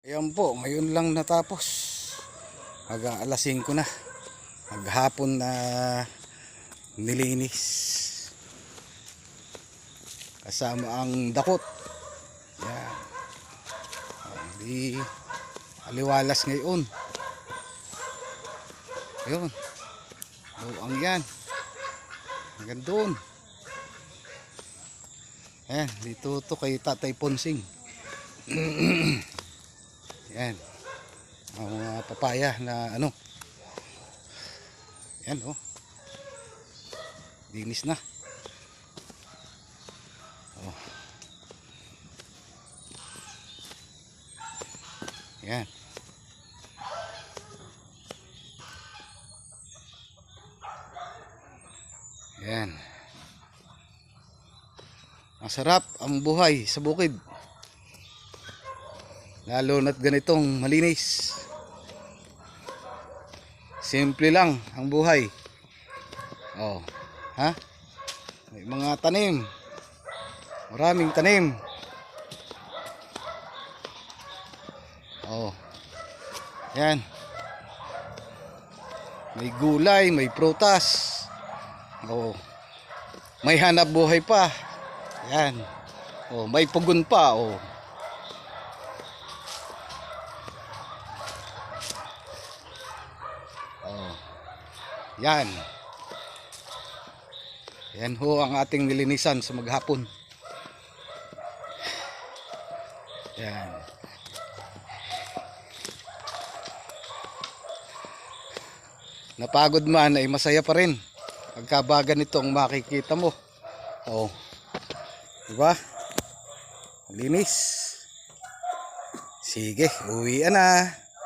Ayan po, ngayon lang natapos. Alas 5 na. Maghapon na nilinis. Kasama ang dakot. Yan. Di aliwalas ngayon. Ayun. Buang yan. Hanggang doon. Ayan, dito to kay Tatay Ponsing. Yan. Ang mga papaya na ano. Yan oh. Linis na. Oh. Yan. Yan. Masarap ang buhay sa bukid. Lalo na't ganitong malinis. Simple lang ang buhay. Oh, ha? May mga tanim. Maraming tanim. Oh. Yan. May gulay, may prutas. Oh. May hanap buhay pa. Yan. Oh, may pugon pa, oh. Oh. Yan. Yan ho ang ating nilinisan sa maghapon. Yan. Napagod man ay masaya pa rin pagkabaga nitong makikita mo. Oh. Diba? Linis. Sige, uwian na.